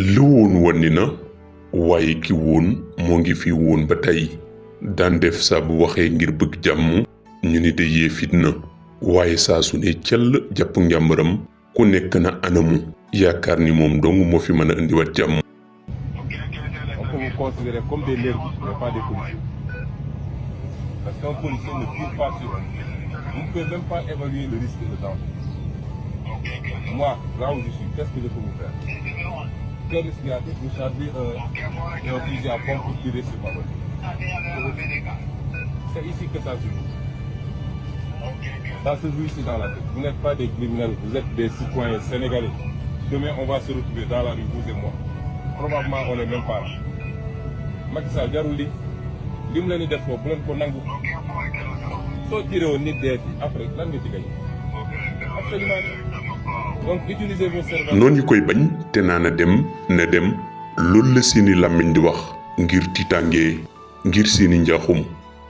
li woon wonni na waaye ki woon moo ngi fi woon ba tey daan def saa bu waxee ngir bëgg jàmm ñu ni de yee fitna waaye saa su ne cell jàpp njàmbaram ku nekk na anamu yaakaar ni moom dong moo fi mën a indiwaat jàmm. On peut vous considérer comme des nervis, mais pas des policiers. Parce qu'un policier ne tire pas sur vous. Vous ne pouvez même pas évaluer le risque et le danger. Moi, là où je suis, qu'est-ce que je peux vous faire? Quel risque y a-t-il de charger un fusil à pompe pour tirer sur ma voiture? C'est ici que ça se joue. Ça se joue ici dans la tête. Vous n'êtes pas des criminels, vous êtes des citoyens sénégalais. Demain, on va se retrouver dans la rue, vous et moi. Probablement, on n'est même pas là. Macky Sall jarul li mu leen di def foofu bu leen ko nangu soo tiré woon nit dee après lan nga ci gañ absolument donc utilisez vos cerveaux. noonu ñu koy bañ te naa na dem loolu la seeni làmmiñ di wax ngir tiitaange ngir seeni njaaxum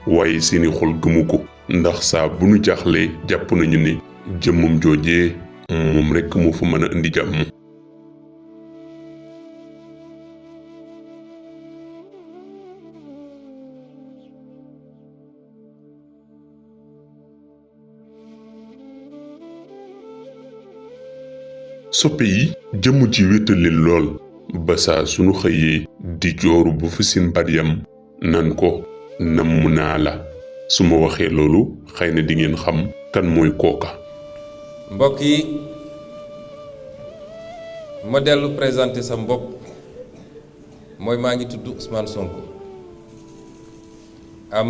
waaye seeni xol gëmu ko ndax saa bu nu jaaxlee jàpp nañu ne jëmmam joojee moom rekk moo fa mën a indi jàmm. soppe yi jëmm ji wéetal leen lool ba saa sunu xëyee di jooru ba fa seen baat yam nan ko namm naa la su ma waxee loolu xëy na di ngeen xam kan mooy kooka. mbokk yi ma dellu présenté sa bopp mooy maa ngi tudd Ousmane Sonko am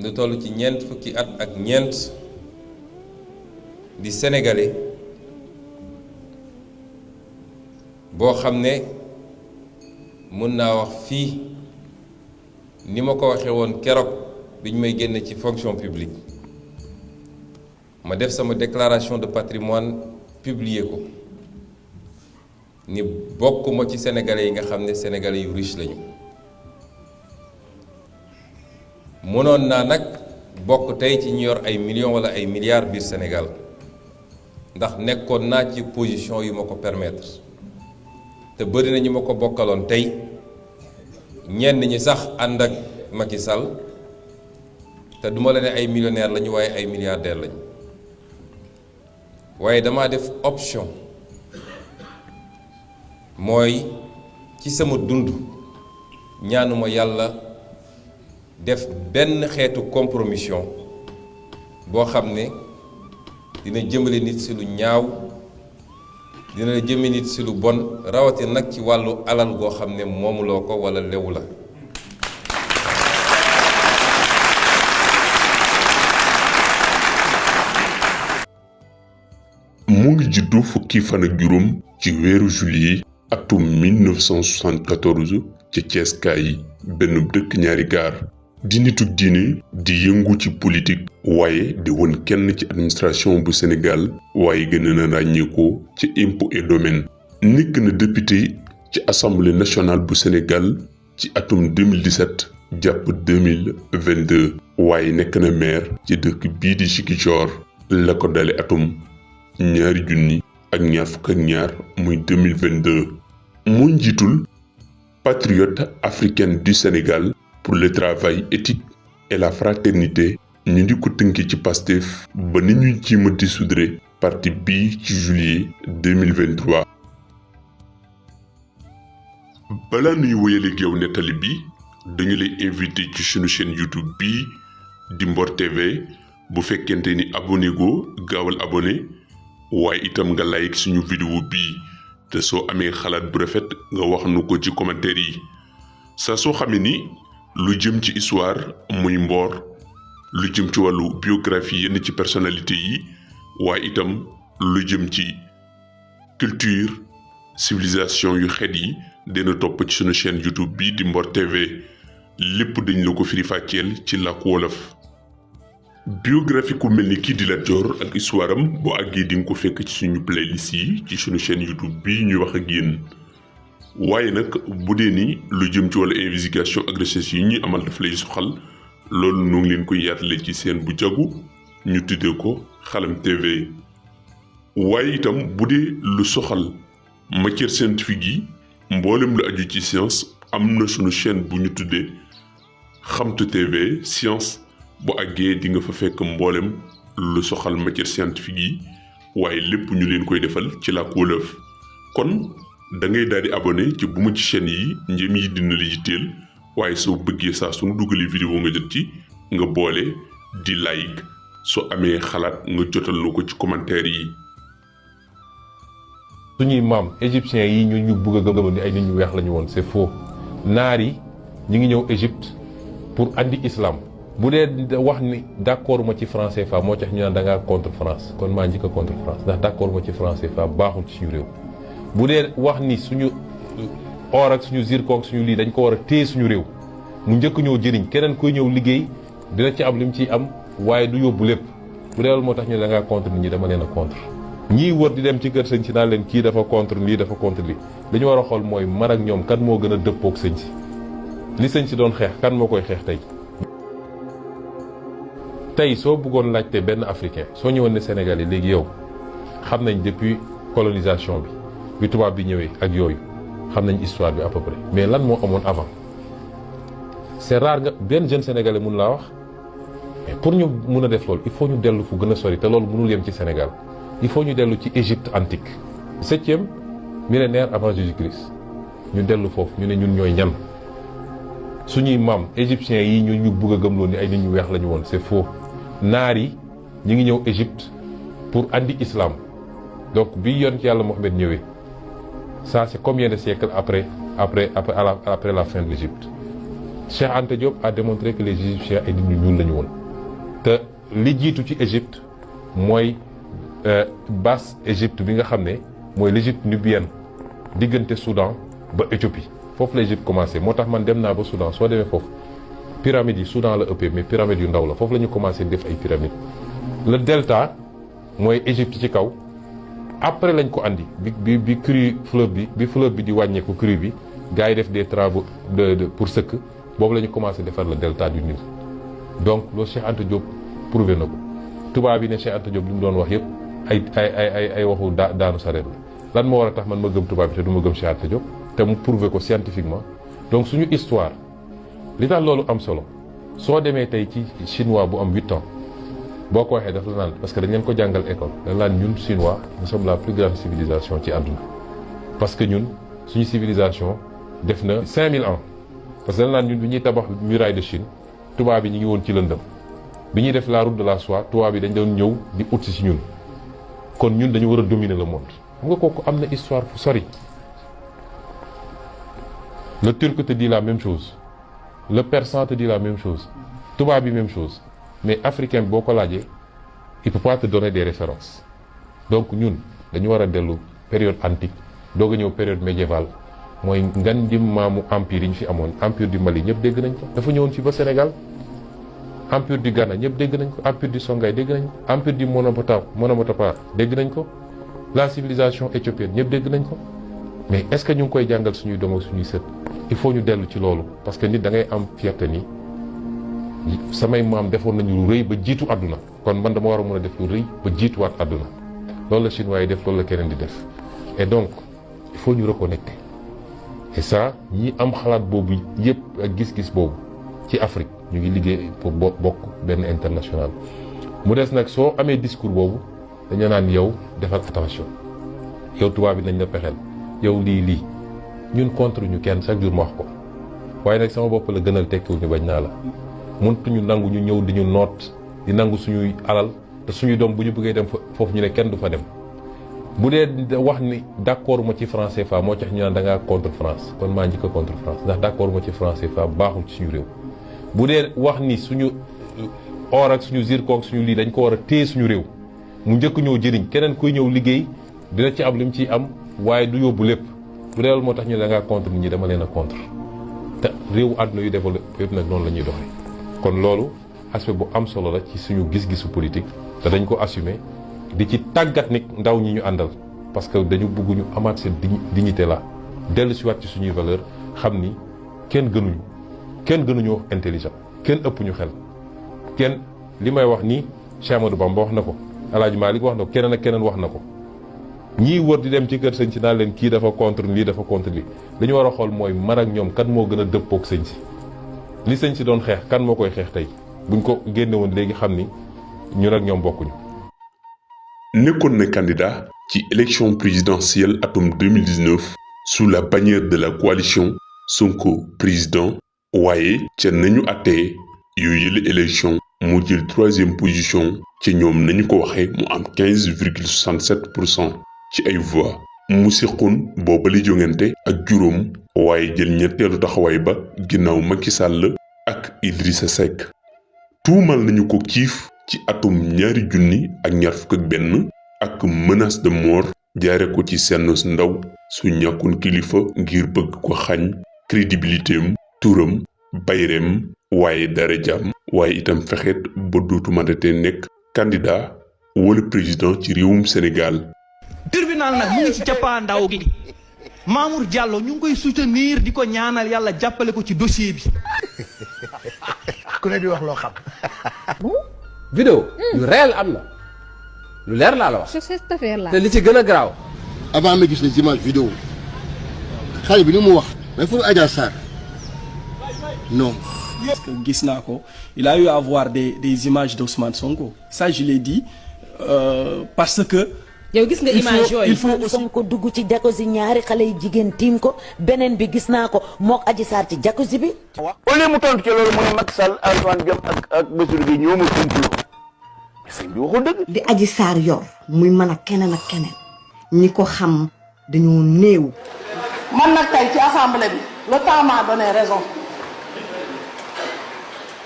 lu toll ci ñeent fukki at ak ñeent di sénégalais boo xam ne mën naa wax fii ni ma ko waxee woon keroog bi ñu may génne ci fonction publique ma def sama déclaration de patrimoine publier ko ni bokkuma ci sénégalais yi nga xam ne sénégalais yu riche lañu mënoon naa nag bokk tey ci ñu yor ay millions wala ay milliards biir Sénégal ndax nekkoon naa ci position yu ma ko permettre te bëri na ñu ma ko bokkaloon tey ñenn ñi sax ànd ak Macky Sall te duma la ne ay millionnaires lañu waaye ay milliardaires lañu waaye dama def option mooy ci sama dund ñaanuma yàlla def benn xeetu compromission boo xam ne dina jëmale nit ci lu ñaaw dina la jëme nit ci lu bon rawatina nag ci wàllu alal goo xam ne moomuloo ko walla lewu la mu ngi juddu fukki fan ak juróom ci weeru juillet atum 1974 ca Ceeskaay benn dëkk ñaari gaar di nitu diine di yëngu ci politique waaye di woon kenn ci administration bu Sénégal waaye gën na ràññeekoo ci impôt et domaine nekk na député ci assemblée nationale bu Sénégal ci atum 2017 jàpp 2022 waaye nekk na maire ci dëkk bii di Ziguinchor la ko dale atum 2022 muy 2022 mu njiitul patriote africaine du Sénégal pour le travail éthique et la fraternité ñu di ko tënki ci Pastef ba ni ñuy jéema dissoudre parti bii ci juillet 2023. balaa nuy wéyale géew nettali bi dañu lay invité ci sunu chaîne YouTube bii di Mbor TV bu fekkente ni abonné go gaawal abonné waaye itam nga like suñu vidéo bii te soo amee xalaat bu rafet nga wax nu ko ci commentaire yi saa soo xamee ni lu jëm ci histoire muy Mbor lu jëm ci wàllu biographie yenn ci personnalité yi waaye itam lu jëm ci culture civilisation yu xeet yi dina topp ci sunu chaîne YouTube bii di Mbor TV lépp dañ la ko firi fàcceel ci làkku wolof. biographie ku mel ni kii di Lat Joor ak histoire am boo àggee di nga ko fekk ci suñu playlist yi ci sunu chaîne YouTube bii ñuy wax ak yéen waaye nag bu dee ni lu jëm ci wàllu investigation ak recherche yi ñuy amal daf lay soxal loolu nu ngi leen koy yaatale ci seen bu jagu ñu tuddee ko Xalam TV waaye itam bu dee lu soxal matière scientifique yi mboolem lu aju ci science am na sunu chaîne bu ñu tuddee Xamtu TV science bu àggee di nga fa fekk mboolem lu soxal matière scientifique yi waaye lépp ñu leen koy defal ci làkku wolof kon da ngay daal di abonné ci bu mu ci chaîne yi njëm yi dina la yitteel waaye soo bëggee saa sunu dugalee vidéo nga jot ci nga boole di like soo amee xalaat nga jotal lu ko ci commentaire yi. suñuy maam égyptiens yi ñu bëgg a gëm ni ay nit ñu weex la ñu woon c'est faux naar yi ñu ngi ñëw Égypte pour andi islam bu dee wax ni d'accord ma ci franc CFA moo tax ñu naan da ngaa contre France kon maa njëkk a contre France ndax d'accord ma ci franc CFA baaxul ci suñu réew. bu dee wax ni suñu or ak suñu zircon ak suñu lii dañ ko war a téye suñu réew mu njëkk ñoo jëriñ keneen koy ñëw liggéey dina ci am li mu ciy am waaye du yóbbu lépp bu dee loolu moo tax ñu da ngaa contre nit ñi dama leen a contre. ñii wër di dem ci kër sëñ si naan leen kii dafa contre lii dafa contre lii li ñu war a xool mooy man ak ñoom kan moo gën a dëppook sëñ si li sëñ si doon xeex kan moo koy xeex tey. tey soo bëggoon laajte benn africain soo ñëwoon ne Sénégal yi léegi yow xam nañ depuis colonisation bi tubaab bi ñëwee ak yooyu xam nañ histoire bi à peu près mais lan moo amoon avant c'est rare nga benn jeune sénégalais mun laa wax mais pour ñu mun a def loolu il faut ñu dellu fu gën a sori te loolu mënul yem ci Sénégal il faut ñu dellu ci Égypte antique 7e millénaire avant Jésus-Christ ñu dellu foofu ñu ne ñun ñooy ñan suñuy maam égyptiens yi ñu bëgg a gëmloo ni ay nit ñu weex la ñu woon c'est faux naar yi ñu ngi ñëw Égypte pour andi islam donc bi yoon ci yàlla Mohamed ñëwee ça c'est combien de siècles après la fin de l'Égypte. Cheikh Anta Diop a démontré que les Égyptiens ay nit ñu ñuul la ñu woon te li jiitu ci Égypte mooy basse Égypte bi nga xam ne mooy l'Égypte nubienne diggante Soudan ba Éthiopie foofu la Égypte commencé moo tax man dem naa ba Soudan soo demee foofu pyramides yi Soudan la ëppee mais pyramides yu ndaw la foofu la ñu commencé def ay pyramides. le delta mooy Égypte ci kaw après lañ ko andi bi crue fleuve bi di wàññeeku crue bi gars yi def des travaux pour sëkk boobu la ñu commencé defar le delta du Nil donc loolu Cheikh Anta Diop prouvé na ko tubaab yi ne Cheikh Anta Diop li mu doon wax yëpp ay waxu daanu sareet la lan moo war a tax man ma gëm tubaab bi te du ma gëm Cheikh Anta Diop te mu prouvé ko scientifiquement donc suñu histoire li tax loolu am solo soo demee tey ci chinois bu am 8 ans boo ko waxee daf la naan parce que dañ leen ko jàngal école dañ naan ñun chinois nous sommes la plus grande civilisation ci àdduna parce que ñun suñu civilisation def na 5000 ans parce que dañ naan ñun bi ñuy tabax muraille de Chine tubaab yi ñu ngi woon ci lëndëm bi ñuy def la route de la soie tubaab yi dañ doon ñëw di ut si ñun kon ñun dañu war a dominer le monde xam nga kooku am na histoire fu sori. le turc te dit la même chose le persan te dit la même chose tubaab bi même chose mais africain boo ko laajee il peut pas te donner des références donc ñun dañu war a dellu période antique doog a ñëw période médiévale mooy ngan jëm maamu empire yi ñu fi amoon empire du Mali ñëpp dégg nañ ko dafa ñëwoon fi ba Sénégal empire du Ghana ñëpp dégg nañ ko empire du Songhai dégg nañ ko empire du Monomotapa dégg nañ ko la civilisation éthiopienne ñëpp dégg nañ ko mais est-ce que ñu ngi koy jàngal suñuy doom ak suñuy sët il faut ñu dellu ci loolu parce que nit da ngay am fierté ni samay maam defoon nañu lu rëy ba jiitu àdduna kon man dama war a mën a def lu rëy ba jiituwaat àdduna loolu la chinois yi def loolu la keneen di def et donc il faut ñu reconnecter et ça ñi am xalaat boobu yëpp ak gis-gis boobu ci Afrique ñu ngi liggéey pour bokk benn international mu des nag soo amee discours boobu dañu naan yow defal attention yow tubaab bi nañ la pexeel yow lii ñun contre ñu kenn chaque jour ma wax ko waaye nag sama bopp la gënal tekkiwul ñu bañ naa la mëntuñu nangu ñu ñëw di ñu noot di nangu suñuy alal te suñuy doom bu ñu bëggee dem foofu ñu ne kenn du fa dem bu dee wax ni d'accord ma ci franc CFA moo tax ñu naan da ngaa contre France kon maa njëkk a contre France ndax d'accord ma ci franc CFA baaxul ci suñu réew. bu dee wax ni suñu or ak suñu zircon ak suñu lii dañ ko war a téye suñu réew mu njëkk ñoo jëriñ keneen kuy ñëw liggéey dina ci am li mu ciy am waaye du yóbbu lépp bu dee loolu moo tax ñu da ngaa contre nit ñi dama leen a contre te réewu àdduna yu développé yëpp nag noonu la ñuy doxee. kon loolu aspect bu am solo la ci suñu gis-gisu politique te dañ ko assumer di ci tàggat nit ndaw ñi ñu àndal parce que dañu bëgg ñu amaat seen dignité la dellu si waat ci suñuy valeur xam ni kenn gënuñu intelligent kenn ëpp ñu xel kenn li may wax nii Cheikh Amadou Bamba wax na ko El Hadj Malick wax na ko keneen ak keneen wax na ko ñii wër di dem ci kër sëñ si naan leen kii dafa contre lii dafa contre lii li ñu war a xool mooy man ak ñoom kan moo gën a dëppook sëñ si li sëñ si doon xeex kan moo koy xeex tey buñ ko génne woon léegi xam ni ñun ak ñoom bokkuñu. nekkoon na candidat ci élection présidentielle atum 2019 sous la bannière de la coalition Sonko président waaye ca nañu attee yu yële élection mu jël 3e position ci ñoom nañu ko waxee mu am 15,67% ci ay voix mu siqoon boobali jongante ak juróom waaye jël ñetteelu taxawaay ba ginnaaw Macky Sall ak Idrissa Seck tuumal nañu ko kiif ci atum 2021 ak menace de mort jaare ko ci senn ndaw su ñàkkun kilifa ngir bëgg ko xañ crédibilitéem turam bayreem waaye darajaam waaye itam fexeet ba dootu mënatee nekk candidat wala président ci réewum Sénégal. tribunal nag mu ngi ci cappaandaw gi Mamour Diallo ñu ngi koy soutenir di ko ñaanal yàlla jàppale ko ci dossier bi. ku ne di wax loo xam. vidéo yu réel am na lu leer laa la wax. cette affaire là. te li ci gën a garaaw. avant ma gis les images vidéo xale bi ni mu wax mais pour Adja Sarr non. Parce que gis naa ko il a eu à voir des images d'Ousmane Sonko ça je l'ai dit parce que. yow gis nga image yooyu il faut aussi Sonko dugg ci jacuzzi ñaari xale yu jigéen tiim ko beneen bi gis naa ko mook Adji Sarr ci jacuzzi bi. au lieu mu tontu ci loolu mu ne Macky Sall Antoine Diome ak Bassirou Guèye ñoo ma complot sëñ bi waxul dëgg. di Adji Sarr yor muy mën a keneen ak keneen ñi ko xam dañoo néew. man nag tey ci assemblée bi le temps m'a donné raison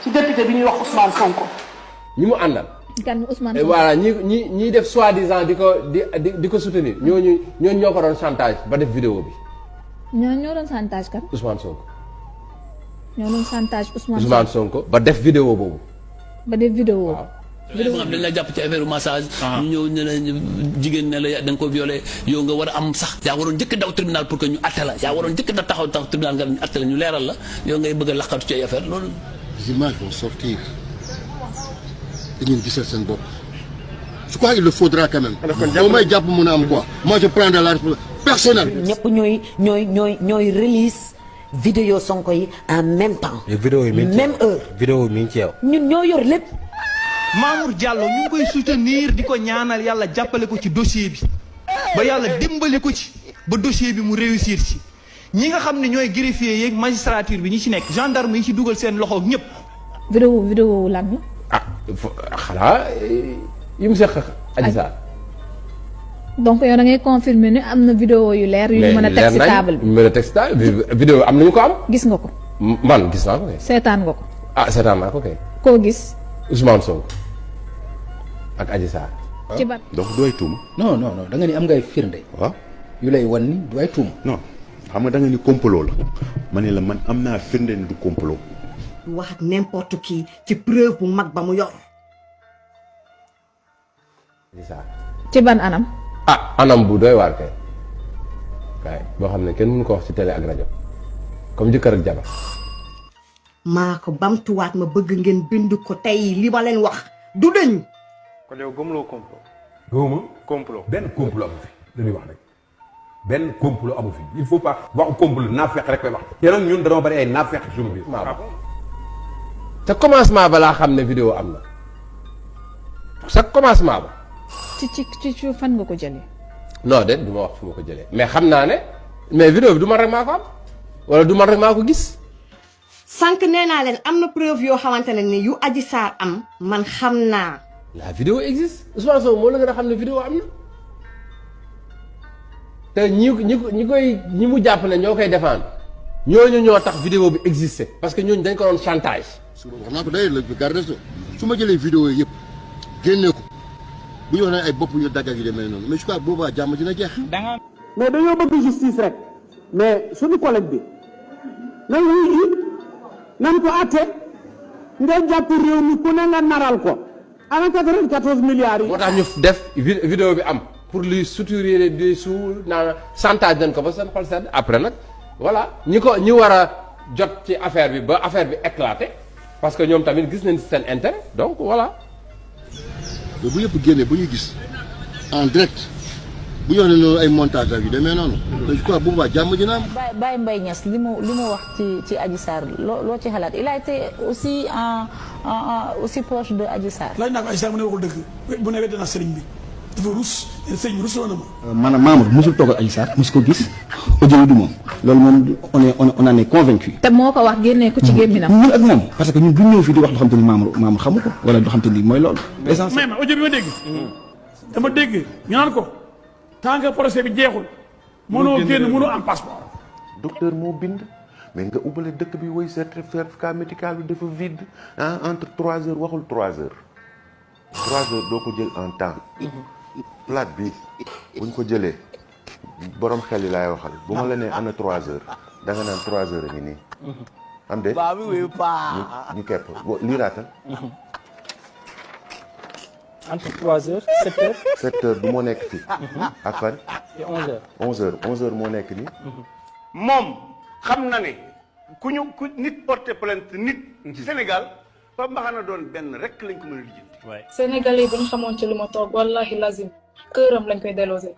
ci député bi ñuy wax Ousmane Sonko. ñi mu àndal. kan Ousmane et voilà ñi def soi-disant di ko soutenir ñooñu ñoo ko doon chantage ba def vidéo bi. ñoo doon chantage kan. Ousmane Sonko. ñoo doon chantage Ousmane Sonko ba def vidéo boobu. ba def vidéo. waaw. vidéo xam dañ la jàpp ci affaire massage. ñu ñëw ne la jigéen ne la da nga ko violé yow nga war a am sax. yaa waroon njëkk daw tribunal pour que ñu atte la yaa waroon njëkk da taxaw tribunal nga atte la ñu leeral la yow ngay bëgg a laqatu ci ay affaire loolu. les images vont sortir dañuy gisal seen bopp je crois il le faudra quand même. boo may jàpp mën a am quoi. moi je prends de la responsabilité personnelle. ñëpp ñooy release vidéo Sonko yi en même temps. vidéo yi même heure. vidéo mi ngi ci yow. ñun ñoo yor lépp. Mamour Diallo ñu ngi koy soutenir di ko ñaanal yàlla jàppale ko ci dossier bi ba yàlla dimbali ko ci ba dossier bi mu réussir ci ñi nga xam ne ñooy greffier yeeg magistrature bi ñi ci nekk gendarme yi ci dugal seen loxo ñëpp. vidéo lan la. xanaa yi mu seq Adji Sarr. donc yow da ngay confirmer ne am na vidéo yu leer. yu ñu mën a teg ci table bi mën a teg ci table bi vidéo am nañu ko am. gis nga ko. man gis naa ko kay. seetaan nga ko. seetaan naa ko kay. koo gis. Ousmane Sonko ak Adji Sarr. ci bat donc du ay tuuma. non da nga ni am ngay firnde. waaw yu lay wan ni du ay tuuma. non xam nga da nga ni complot la ma ne la man am naa firnde ni du complot. du wax ak n'importe qui ci preuve bu mag ba mu yor. Adji Sarr. ci ban anam. anam bu doy waar kay boo xam ne kenn mënu ko wax ci télé ak rajo comme jëkkër ak jabar. maa ko bamtuwaat ma bëgg ngeen bind ko tey li ma leen wax du dëñ. kon yow gëmuloo complot. gëmuma complot benn complot amu fi dañuy wax rek benn complot amu fi il faut pas waxu complot naafeq rek koy wax. te nag ñun dañoo bari ay naafeq suñu biir. te commencement ba laa xam ne vidéo am na sa commencement ba. ci fan nga ko jëlee. non de du ma wax fu ma ko jëlee mais xam naa ne mais vidéo bi du man rek maa ko am wala du man rek maa ko gis. sànq nee naa leen am na preuve yoo xamante ne ni yu Adji Sarr am man xam naa. la vidéo existe Ousmane Sonko moo la gën a xam ne vidéo am na te ñi mu jàpp ne ñoo koy défendre ñooñu ñoo tax vidéo bi existé parce que ñooñu dañ ko doon chantage. wax naa ko d'ailleurs la garde su ma jëlee vidéo yi yëpp génne ko bu ñu wax ne ay bopp yu dagg yi demee noonu mais je crois boobaa jàmm dina jeex. mais dañoo bëgg justice rek mais suñu collègue bi nan nan ko àtte nga jàpp réew mi ku ne nga naral ko ana 94 milliards yi. moo tax ñu def vidéo bi am pour luy suturer di naan chantage nañ ko ba seen xol sedd après nag voilà ñi war a jot ci affaire bi ba affaire bi éclaté parce que ñoom tamit gis nañ ci seen intérêt donc voilà. mais bu yëpp génnee bu ñu gis en direct bu ñu wax ne noonu ay montage la yu demee noonu. je crois bu boobaa jàmm dina am. Baye Mbaye Niass li mu wax ci Adji Sarr loo ci xalaat il a été aussi aussi proche de Adji Sarr. laaj naa ko Adji Sarr mu ne waxul dëgg bu ne wedd na sëriñ bi dafa rus sëriñ bi rus la na ma. maanaam Mamour mosul toog ak Adji Sarr mos ko gis audio yi du moom loolu moom on en est convaincu. te moo ko wax génnee ko ci gémminam. ñun ak moom parce que ñun bu ñëw fii di wax loo xam te ni Mamour xamu ko wala loo xam te ni mooy loolu. mais ma audio bi ma dégg. dama dégg ñu naan ko tant que procès bi jeexul. mënoo génn mënoo am passeport. docteur moo bind mais nga ubbale dëkk bi woy certificat médical bi dafa vide entre 3 heures waxul 3 heures 3 heures doo ko jël en temps plate bi buñ ko jëlee borom xel yi laay waxal bu ma la nee ana 3 heures da nga naan 3 heures a ngi nii am de ñu kepp lii raatal entre 3 heures 7 heures 7 heures du moo nekk fii ak fan 11 heures 11 heures moo nekk nii moom xam na ne ku nit porté plainte nit ci Sénégal fa mbaxana doon benn rek lañ ko mën a lijjanti. Sénégalais yi bu ñu xamoon ci lu ma toog wallahi lazim këram lañ koy délosé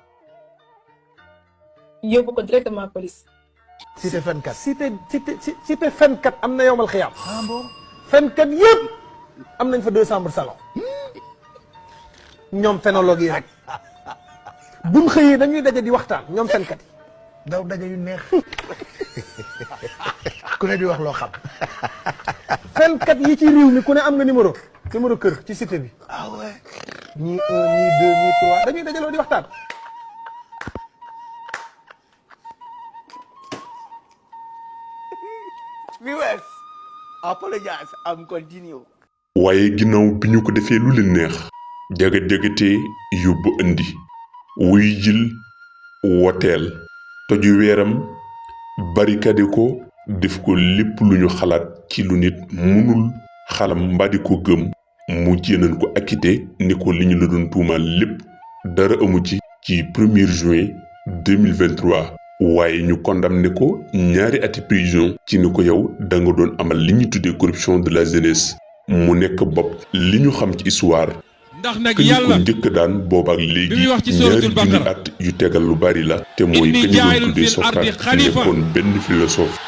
yóbbu ko directement police. cité fenkat cité fenkat am na yowmal xiyaam. fenkat yëpp am nañ fa 2 chambres salon. ñoom phénologue yi rek buñ xëyee dañuy daje di waxtaan ñoom fenkat yi. daw daje yu neex ku ne di wax loo xam. fenkat yi ci réew mi ku ne am nga numéro kër ci cité bi. ah ouais. ñii 1 ñii 2 ñii 3 dañuy dajaloo di waxtaan. viewers apologize am continue. waaye ginnaaw bi ñu ko defee lu leen neex. jagat-jagatee yóbbu indi. wuy jil woteel. toju weeram barikade ko def ko lépp lu ñu xalaat ci lu nit munul xalam mbadi ko gëm mu jéenan ko acquitté ni ko li ñu la doon tuumaal lépp dara amu ci 1er juin 2023 waaye ñu condamné ko 2 ati prison ci ni ko yow da nga doon amal li ñuy tuddee corruption de la jeunesse mu nekk bopp li ñu xam ci histoire ndax nag yàlla njëkk daan boobaak léegi wax ci suratul Baqara at yu tegal lu bari la te mooy inni kañu jaa'ilun doon tuddee fil ardi Socrate xalifa. nekkoon benn philosophe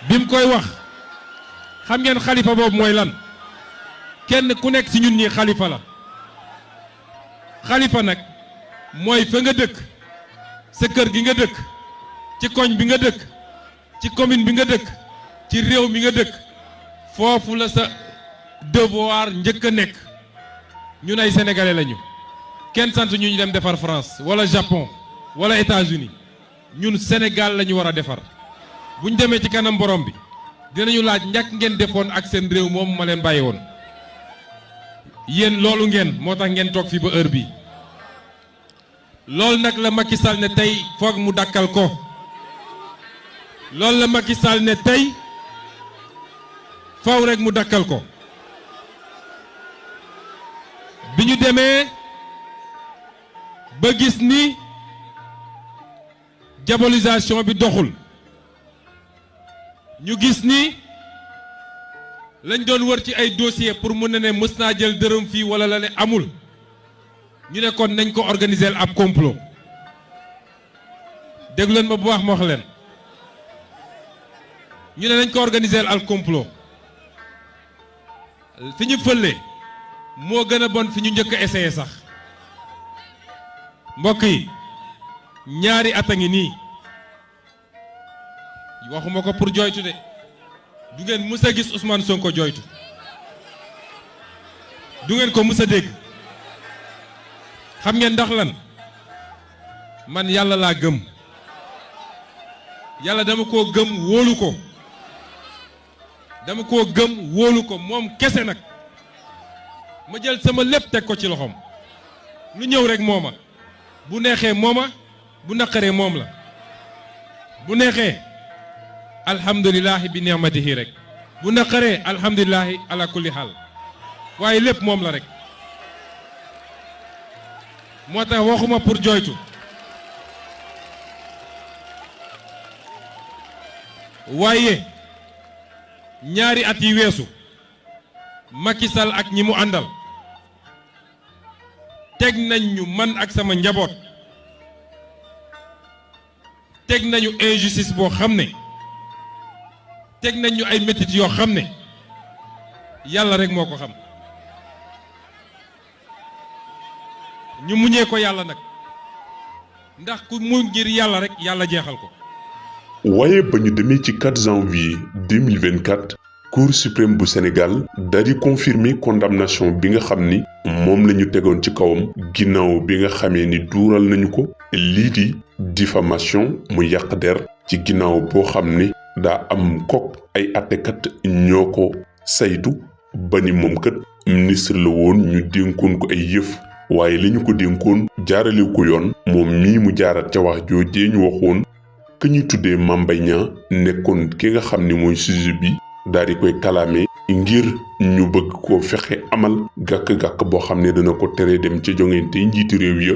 bi mu koy wax xam ngeen xalifa boobu mooy lan kenn ku nekk ci ñun ñi xalifa la xalifa nag mooy fa nga dëkk sa kër gi nga dëkk ci koñ bi nga dëkk ci commune bi nga dëkk ci réew mi nga dëkk foofu la sa devoir njëkk a nekk ñun ay sénégalais lañu kenn sant ñu ñu dem defar France wala Japon wala États-Unis ñun Sénégal lañu war a defar bu ñu demee ci kanam borom bi dinañu laaj njëkk ngeen defoon ak seen réew moom ma leen bàyyi woon yéen loolu ngeen moo tax ngeen toog fii ba heure bi loolu nag la Macky Sall ne tey foog mu dakkal ko loolu la Macky Sall ne tey faw rek mu dakkal ko bi ñu demee ba gis ni diabolisation bi doxul ñu gis ni lañ doon wër ci ay dossier pour mën na ne mës naa jël dërëm fii wala la ne amul ñu ne kon nañ ko organiser ab complot déglu leen ma bu baax ma wax leen ñu ne nañ ko organiser al complot fi ñu fële moo gën a bon fi ñu njëkk a essayé sax mbokk yi ñaari at a ngi nii waxuma ko pour jooytu de du ngeen mës a gis Ousmane Sonko jooytu du ngeen ko mës a dégg xam ngeen ndax lan man yàlla laa gëm yàlla dama koo gëm wóolu ko dama koo gëm wóolu ko moom kese nag ma jël sama lépp teg ko ci loxoom lu ñëw rek mooma bu neexee mooma bu naqaree moom la bu neexee alhamdulilahi bi ni'matihi rek bu naqaree alhamdulilahi ala kulli xaal waaye lépp moom la rek moo tax waxuma pour jooytu waaye ñaari at yi weesu Macky Sall ak ñi mu àndal teg nañ ñu man ak sama njaboot teg nañu injustice boo xam ne teg nañ ñu ay métit yoo xam ne yàlla rek moo ko xam ñu muñee ko yàlla nag ndax ku mu ngir yàlla rek yàlla jeexal ko. waaye ba ñu demee ci 4 janvier 2024 cour suprême bu Sénégal daal di confirmer condamnation bi nga xam ni moom la ñu tegoon ci kawam ginnaaw bi nga xamee ni duural nañu ko lii di diffamation mu yàq der ci ginnaaw boo xam ni daa am kook ay àttekat ñoo ko saytu ba ni moom kat ministre la woon ñu dénkoon ko ay yëf waaye li ñu ko dénkoon jaarale ko yoon moom mii mu jaarat ca wax joojee ñu waxoon que ñuy tuddee Mame Mbaye Niang nekkoon ki nga xam ni mooy sujet bi daal di koy kalaame ngir ñu bëgg koo fexe amal gàkk-gàkk boo xam ne dana ko tere dem ca joŋante njiiti réew ya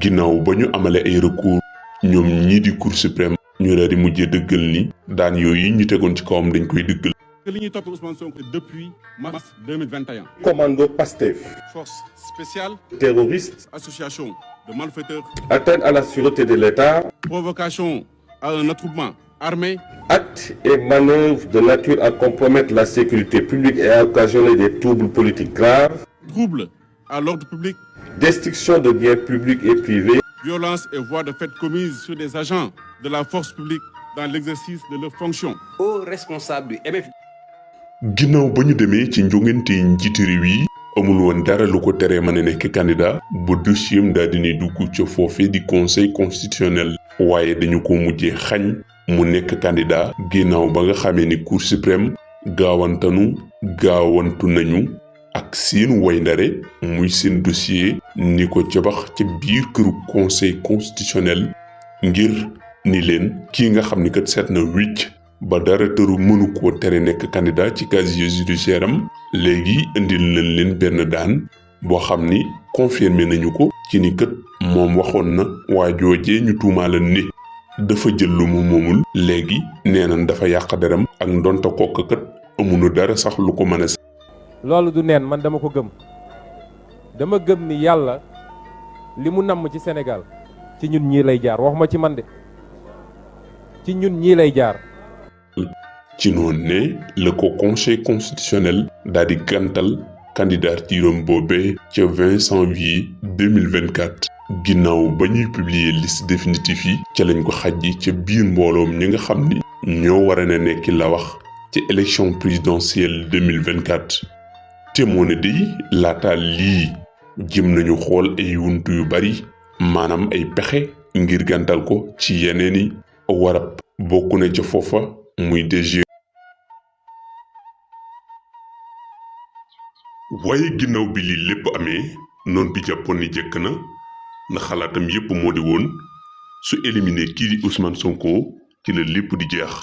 ginnaaw ba ñu amale ay recours ñoom ñii di cour suprême ñu daal di mujjee dëggal ni daan yooyu ñu tegoon ci kawam dañ koy dëggal. li ñuy topp Ousmane Sonko depuis mars 2021. Commando Pastef. Force spéciale. Terroriste. Association de malfaiteurs. Atteinte à la sûreté de l'État. Provocation à un attroupement armé. Actes et manœuvres de nature à compromettre la sécurité publique et à occasionner des troubles politiques graves. Troubles à l'ordre public. Destruction de biens publics et privés. Violence et voies de fait commises sur des agents de la force publique dans l'exercice de leurs fonctions. Aux responsables du MF. ginnaaw ba ñu demee ci njongante njiiti réew yi amul woon dara lu ko teree mën a nekk candidat ba dossier am daal di ne dugg ca foofee di conseil constitutionnel waaye dañu ko mujjee xañ mu nekk candidat ginnaaw ba nga xamee ni cour suprême gaawantu nañu ak seen wayndare muy seen dossier ni ko jabax ca biir këru conseil constitutionnel ngir ni leen kii nga xam ni kat seet na wicc ba dara tëru mënu koo tere nekk candidat ci casier judiciaire am léegi indil nañ leen benn daan boo xam ni confirmé nañu ko ci ni kat moom waxoon na waa joojee ñu tuumaala ni dafa jël lu mu moomul léegi nee nañ dafa yàq deram ak ndonta kokk kat amunu dara sax lu ko mën a. loolu du neen man dama ko gëm dama gëm ni yàlla li mu namm ci Sénégal ci ñun ñii lay jaar waxuma ci man de ci ñun ñii lay jaar. ci noonu ne la ko conseil constitutionnel daal di gàntal candidature boobee ca 20 janvier 2024 ginnaaw ba ñuy publier liste définitive yi ca lañ ko xajji ca biir mbooloom ñi nga xam ni ñoo war a ne nekki la wax ci élection présidentielle 2024 te moo ne day laata lii jëm nañu xool ay wuntu yu bari maanaam ay pexe ngir gàntal ko ci yeneeni warab bokk na ca foofa muy DG. waaye ginnaaw bi lii lépp amee noon bi jàppoon ni jekk na na xalaatam yépp moo di woon su éliminé kii di Ousmane Sonko ci la lépp di jeex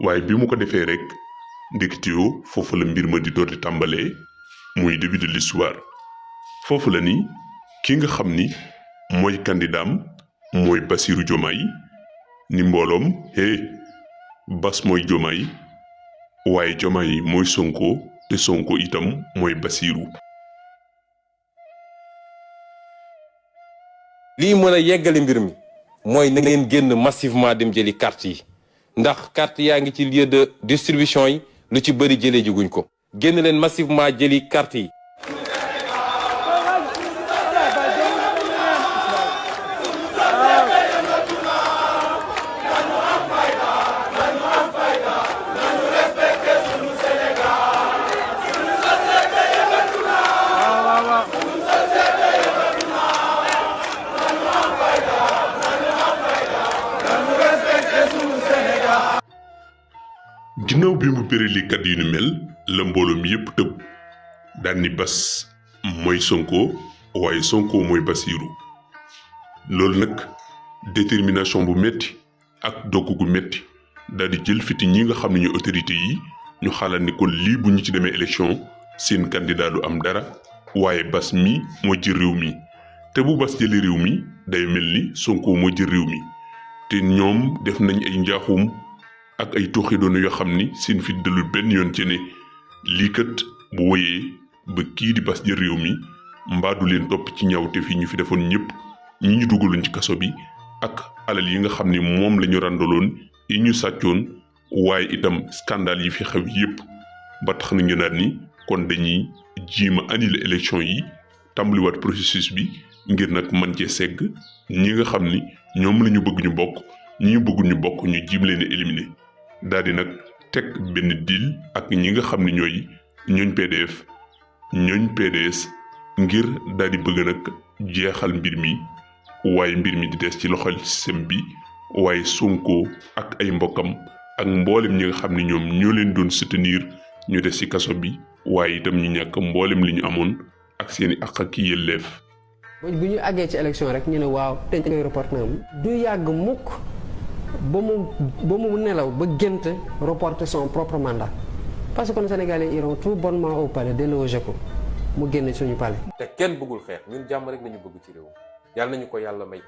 waaye bi mu ko defee rek ndeketewoo foofu la mbir ma di door di tàmbalee muy début de l'histoire foofu la ni ki nga xam ni mooy candidaam mooy Bassirou Diomaye ni mbooloom Bas mooy Diomaye waaye Diomaye mooy Sonko te Sonko itam mooy Bassirou. lii mën a yeggali mbir mi mooy na ngeen génn massivement dem jëli carte yi ndax carte yaa ngi ci lieu de distribution yi lu ci bëri jëlee juguñ ko génn leen massivement jëli carte yi. ginnaaw bi mu bërali kat yu ni mel la mbooloo mi yépp tëb daan ni Bas mooy Sonko waaye Sonko mooy Bassirou loolu nag détermination bu metti ak dogg gu metti daal di jël fiti ñi nga xam ne ñu autorité yi ñu xalaat ni kon lii bu ñu ci demee élection seen candidat du am dara waaye Bas mi moo jël réew mi te bu Bas jëlee réew mi day mel ni Sonko moo jël réew mi te ñoom def nañ ay njaaxum ak ay toxi doonu yoo xam ni seen fit dalul benn yoon ci ne lii kat bu woyee ba kii di bas jël réew mi mbaa du leen topp ci ñaawte fi ñu fi defoon ñëpp ñi ñu dugaloon ci kaso bi ak alal yi nga xam ni moom la ñu ràndaloon yi ñu sàccoon waaye itam scandale yi fi xew yépp ba tax na ñu naan ni kon dañuy jiima annuler élection yi tàmbaliwaat processus bi ngir nag man cee segg ñi nga xam ni ñoom la ñu bëgg ñu bokk ñi ñu bëggul ñu bokk ñu jiim leen a éliminer daal di nag teg benn deal ak ñi nga xam ni ñooy ñooñ PDF ñooñ PDS ngir daal di bëgg nag jeexal mbir mi waaye mbir mi di des ci loxol système bi waaye Sonko ak ay mbokkam ak mboolem ñi nga xam ni ñoom ñoo leen doon soutenir ñu des ci kaso bi waaye itam ñu ñàkk mboolem li ñu amoon ak seeni àq ak yelleef. bu ñu àggee ci élection rek ñu ne waaw dañ koy reporter du yàgg mukk ba mu nelaw ba gént reporter son propre mandat parce que les Sénégalais iront tout bonnement au palais déloger ko mu génn suñu palais. te kenn bëggul xeex ñun jàmm rek lañu bëgg ci réew yàlla nañu ko yàlla may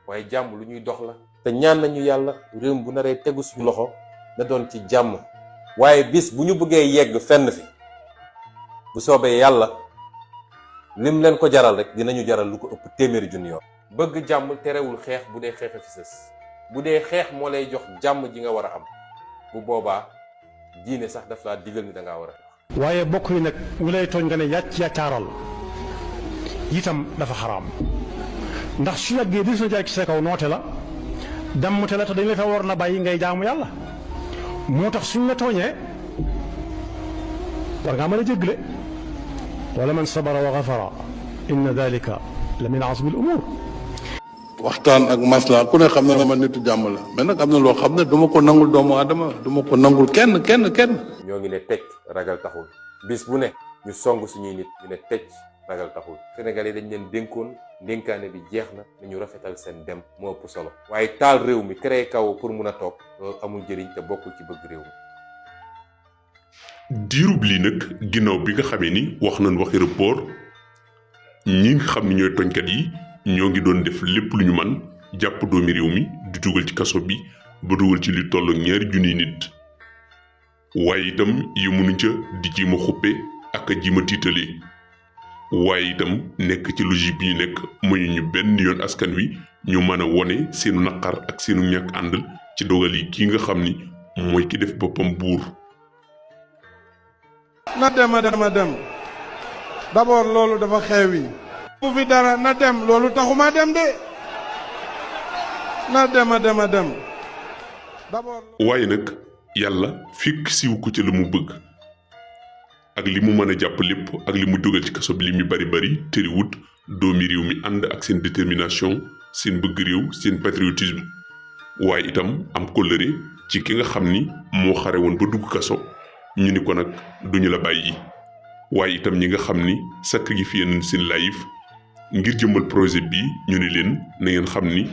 waaye jàmm lu ñuy dox la. te ñaan nañu yàlla réew bu naree tegu suñu loxo na doon ci jàmm waaye bis bu ñu bëggee yegg fenn fi bu soobee yàlla lim leen ko jaral rek dinañu jaral lu ko ëpp téeméeri junni yoon. bëgg jàmm terewul xeex bu dee xeex fi sës bu dee xeex moo lay jox jàmm ji nga war a am bu boobaa diine sax daf laa digal ni da ngaa war a tax. waaye bokk yi nag ñu lay tooñ nga ne yàccaaral itam dafa xaraam ndax su yàggee di na jaay ci sa kaw noote la dammute la te dañ la fa war na bàyyi ngay jaamu yàlla moo tax suñ la tooñee war ngaa mën a jéggale wala man sabara wa gafara inna dalika la min azmi al umur. waxtaan ak masla ku ne xam na ma nitu jàmm la mais nag am na loo xam ne duma ko nangul doomu aadama duma ko nangul kenn. ñoo ngi ne tëj ragal taxul bis bu ne ñu song suñuy nit ñu ne tëj ragal taxul Sénégal yi dañ leen dénkoon ndénkaane bi jeex na nañu rafetal seen dem moo ëpp solo waaye taal réew mi créé kaw pour mun a toog loolu amul njëriñ te bokkul ci bëgg réew mi. diirub lii nag ginnaaw bi nga xamee ni wax nañ waxi report ñi nga xam ni ñooy toñkat yi ñoo ngi doon def lépp lu ñu man jàpp doomi réew mi di dugal ci kaso bi ba dugal ci li toll 2 junniy nit waaye itam yemuñu ca di jiima xuppe ak a jiima tiitalee waaye itam nekk ci logique bi ñu nekk mayu ñu benn yoon askan wi ñu mën a wone seenu naqar ak seenu ñàkk ànd ci dogal yi kii nga xam ni mooy ki def boppam buur. na dem d'abord loolu dafa xewi bu fi dara na dem loolu taxuma dem de na dem d'abord. waaye nag yàlla fekk siw ko ci la mu bëgg ak li mu mën a jàpp lépp ak li mu dugal ci kaso bi li mu bari tëriwut doomi réew mi ànd ak seen détermination seen bëgg réew seen patriotisme waaye itam am kóllëre ci ki nga xam ni moo xare woon ba dugg kaso ñu ni ko nag duñu la bàyyi waaye itam ñi nga xam ni sacrifié nañ seen life ngir jëmbal projet bi ñu ni leen na ngeen xam ni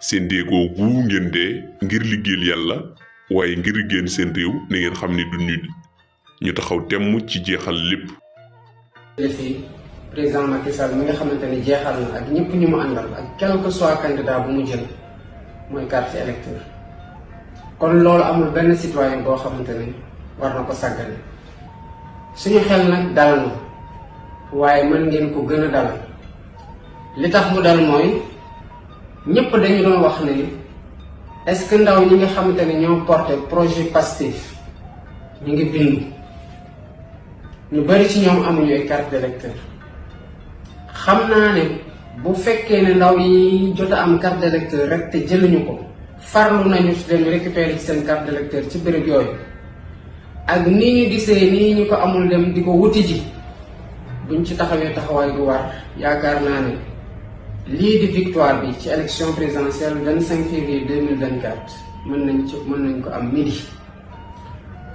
seen déegoo gu ngeen dee ngir liggéeyal yàlla waaye ngir liggéeyal seen réew na ngeen xam ni du ñu taxaw temm ci jeexal lépp. fi président Macky Sall mi nga xamante ne jeexal na ak ñëpp ñu mu àndal ak quel que soit candidat bu mu jël mooy carte électeur kon loolu amul benn citoyen boo xamante ne war na ko sàggane suñu xel nag dal na waaye mën ngeen ko gën a dalal li tax mu dal mooy ñëpp dañu doon wax ne est-ce que ndaw ñi nga xamante ne ñoo porté projet Pastef ñu ngi bindu ñu bari ci ñoom amuñu ay carte d'électeur xam naa ne bu fekkee ne ndaw yi jot a am carte d'électeur rek te jëluñu ko farlu nañu si dem récupérer ci seen carte d'électeur ci béréb yooyu ak ni ñu gisee nii ñu ko amul dem di ko wuti ji buñ ci taxawee taxawaay bu war yaakaar naa ne lii di victoire bi ci élection présidentielle 25 février 2024 mën nañ ko am midi.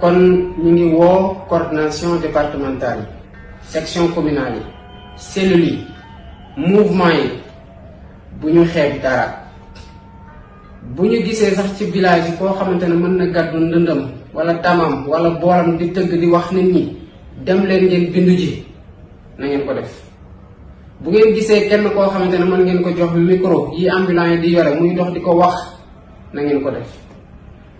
kon ñu ngi woo coordination départementale yi section communale yi cellules yi mouvement yi bu ñu xeeb dara bu ñu gisee sax ci village yi koo xamante ne mën na gàddu ndëndam wala tamam wala boolam di tëgg di wax nit ñi dem leen ngeen bindu ji na ngeen ko def bu ngeen gisee kenn koo xamante ne mën ngeen ko jox micro yi ambulant yi di yore muy dox di ko wax na ngeen ko def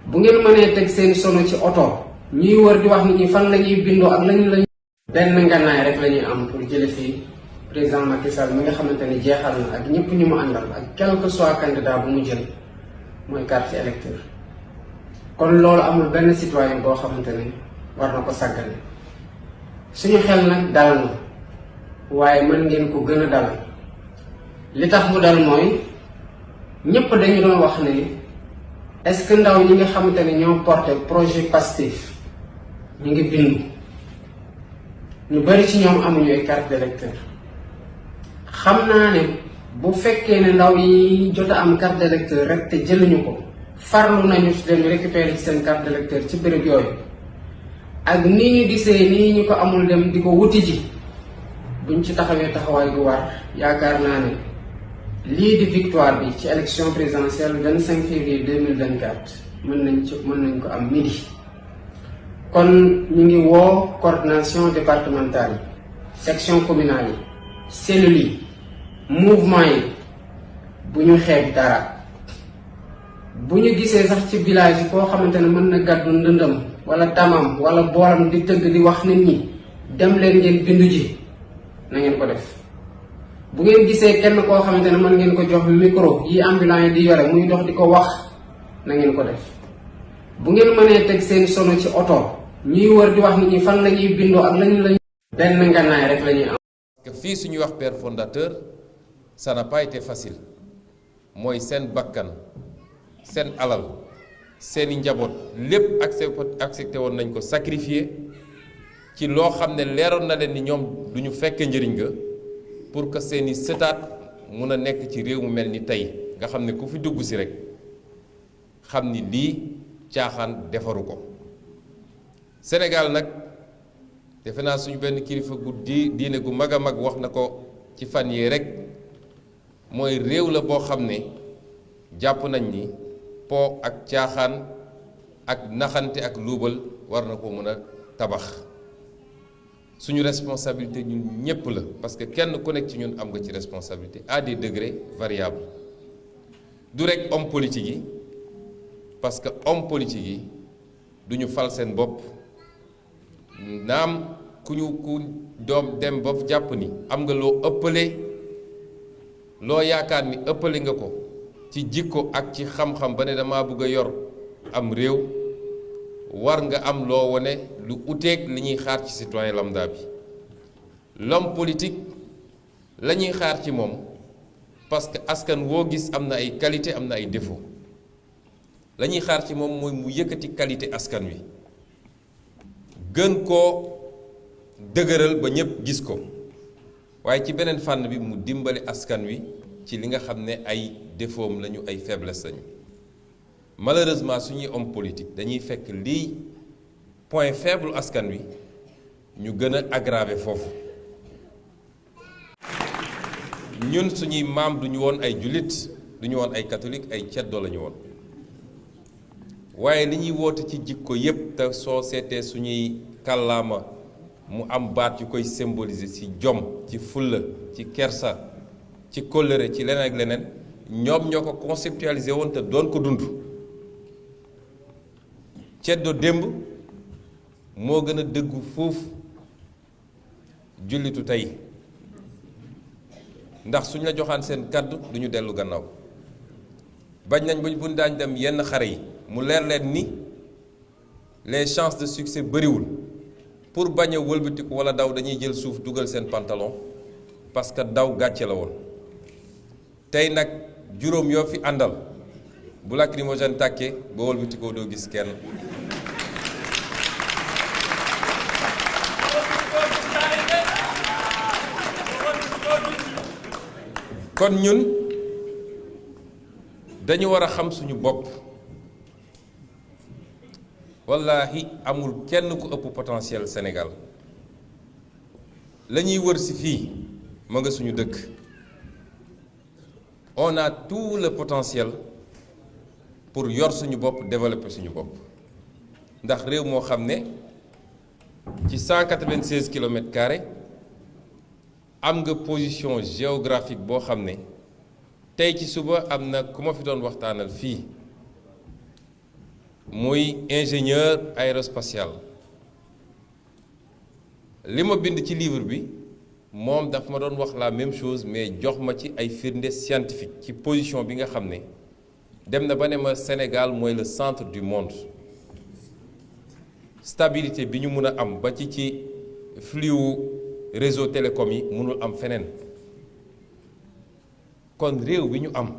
bu ngeen mënee teg seen sono ci oto ñuy wër di wax nit ñi fan la ñuy bindoo ak lañu benn ngànnaay rek la ñuy am pour jële fii président Macky Sall mi nga xamante ne jeexal na ak ñëpp ñu mu àndal ak quel que soit candidat bu mu jël mooy carte électeur kon loolu amul benn citoyen boo xamante ne war na ko sàggane suñu xel nag dal na waaye mën ngeen ko gën a dal li tax mu dal mooy ñëpp dañu doon wax ne est-ce que ndaw ñi nga xamante ne ñoo porté projet Pastef ñu ngi bindu ñu bari ci ñoom amuñu ay carte d'électeur xam naa ne bu fekkee ne ndaw yi jot a am carte d'électeur rek te jëluñu ko farlu nañu ci dem récupérer ci seen carte d'électeur ci béréb yooyu ak ni ñu gisee nii ñu ko amul dem di ko wuti ji buñ ci taxawee taxawaay bu war yaakaar naa ne lii di victoire bi ci élection présidentielle 25 février 2024 mën nañ ko am midi. kon ñu ngi woo coordination départementale yi section communale yi cellules yi mouvement yi bu ñu xeeb dara bu ñu gisee sax ci village yi koo xamante ne mën na gàddu ndëndam wala tamam wala booram di tëgg di wax nit ñi dem leen ngeen bindu ji na ngeen ko def bu ngeen gisee kenn koo xamante ne mën ngeen ko jox micro yi ambulant yi di yore muy dox di ko wax na ngeen ko def bu ngeen mënee teg seen sono ci oto ñuy wër di wax nit ñi fan la ñuy bindoo ak lañu benn ngànnaay rek la ñuy am. parce que fii suñuy wax père fondateur ça n'a pas été facile mooy seen bakkan seen alal seeni njaboot lépp accepté woon nañ ko sacrifier ci loo xam ne leeroon na leen ni ñoom du ñu fekk njëriñ ga pour que seeni sëtaat mun a nekk ci réew mu mel ni tey nga xam ne ku fi dugg si rek xam ni lii caaxaan defaru ko. Sénégal nag defe naa suñu benn kilifa gu diine gu mag a mag wax na ko ci fan yii rek mooy réew la boo xam ne jàpp nañ ni po ak caaxaan ak naxante ak luubal war na ko mën a tabax suñu responsabilité ñun ñépp la parce que kenn ku nekk ci ñun am nga ci responsabilité à des degrés variables du rek homme politique yi parce que homme politique yi duñu fal seen bopp naam ku doom dem ba jàpp ni am nga loo ëppale loo yaakaar ni ëppale nga ko ci jikko ak ci xam-xam ba ne dama bëgg a yor am réew war nga am loo wone lu uteeg li ñuy xaar ci citoyen lambda bi l'homme politique la ñuy xaar ci moom parce que askan woo gis am na ay qualité am na ay défaut la ñuy xaar ci moom mooy mu yëkkati qualité askan wi gën koo dëgëral ba ñépp gis ko waaye ci beneen fànn bi mu dimbali askan wi ci li nga xam ne ay défaut am lañu ay faiblesse lañu malheureusement suñuy homme politique dañuy fekk lii point faible askan wi ñu gën a aggraver foofu ñun suñuy maam duñu woon ay jullit duñu woon ay catholique ay ceddo lañu woon waaye li ñuy woote ci jikko yépp te soo seetee suñuy kàllaama mu am baat yu koy symboliser ci jom ci fulla ci kersa ci kóllëre ci leneen ak leneen ñoom ñoo ko conceptualiser woon te doon ko dund ceddo démb moo gën a dëggu foofu jullitu tey ndax suñ la joxaan seen kàddu duñu dellu gannaaw bañ nañ buñ daañ dem yenn xare yi mu leer leen ni les chances de succès bëriwul pour bañ a wëlbatiku wala daw dañuy jël suuf dugal seen pantalon parce que daw gàcce la woon tey nag juróom yoo fi àndal bu lacrymogène tàkkee ba wëlbatikoo doo gis kenn kon ñun dañu war a xam suñu bopp wallahi amul kenn ku ëpp potentiel Sénégal la ñuy wër si fii ma nga suñu dëkk on a tout le potentiel pour yor suñu bopp développer suñu bopp ndax réew moo xam ne ci 196 kilomètres carrés am nga position géographique boo xam ne tey ci suba am na ku ma fi doon waxtaanal fii muy ingénieur aérospatial li ma bind ci livre bi moom daf ma doon wax la même chose mais jox ma ci ay firnde scientifique ci position bi nga xam ne dem na ba ne ma Sénégal mooy le centre du monde stabilité bi ñu mun a am ba ci flux réseau télécom yi mënul am feneen kon réew bi ñu am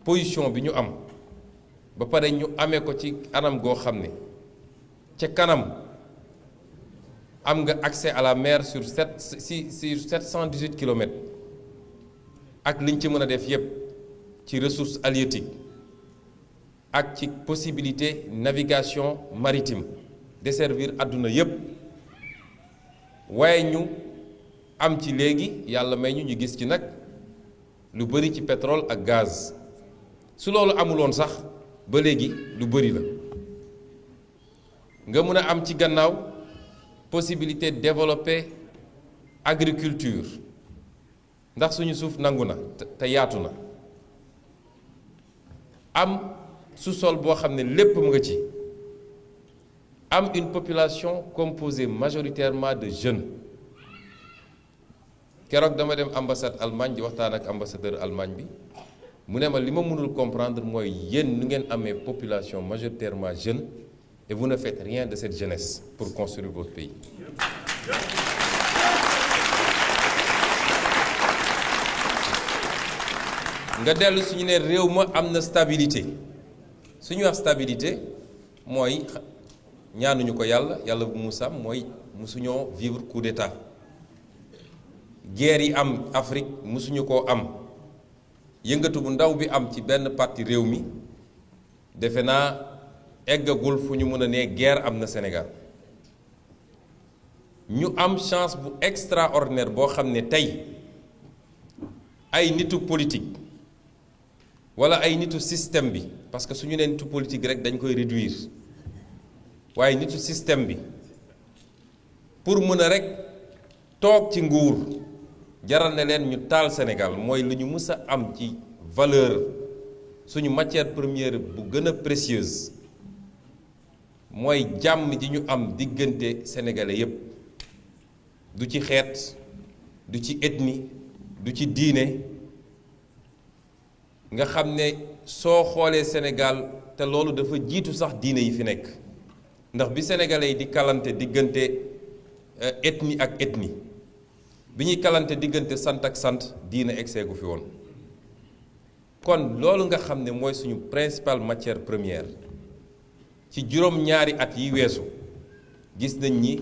position bi ñu am ba pare ñu amee ko ci anam goo xam ne ca kanam am nga accès à la mer sur 718 kilomètres ak liñ ci mën a def yépp ci ressources halieutiques ak ci possibilité navigation maritime desservir àdduna yépp waaye ñu am ci léegi yàlla may ñu gis ci nag lu bari ci pétrole ak gaz su loolu amuloon sax ba léegi lu bari la nga mën a am ci gannaaw possibilité de développer agriculture ndax suñu suuf nangu na te yaatu na am sous-sol boo xam ne lépp mu nga ci am une population composée majoritairement de jeunes keroog dama dem ambassade Allemagne di waxtaan ak ambassadeur Allemagne bi mu ne ma li ma mënul comprendre mooy yéen nu ngeen amee population majoritairement jeune et vous ne faites rien de cette jeunesse pour construire votre pays. nga dellu suñu ne réew ma am na stabilité suñu wax stabilité mooy ñaanuñu ko yàlla bu mu sàmm mooy musuñoo vivre coup d'état guerre yi am Afrique musuñu koo am yëngatu bu ndaw bi am ci benn parti réew mi defe naa eggagul fu ñu mën a ne guerre am na Sénégal ñu am chance bu extraordinaire boo xam ne tey ay nitu politique wala ay nitu système bi parce que suñu nee nitu politique rek dañ koy réduire waaye nitu système bi pour mën a rek toog ci nguur jaral na leen ñu taal Sénégal mooy lu ñu mës a am ci valeur suñu matière première bu gën a précieuse mooy jàmm ji ñu am diggante sénégalais yépp du ci xeet du ci ethnie du ci diine nga xam ne soo xoolee Sénégal te loolu dafa jiitu sax diine yi fi nekk ndax bi sénégalais yi di kalante diggante ethnie ak ethnie bi ñuy kalante diggante sant ak sant diine egseegu fi woon kon loolu nga xam ne mooy suñu principale matière première ci juróom-ñaari at yi weesu gis nañ ni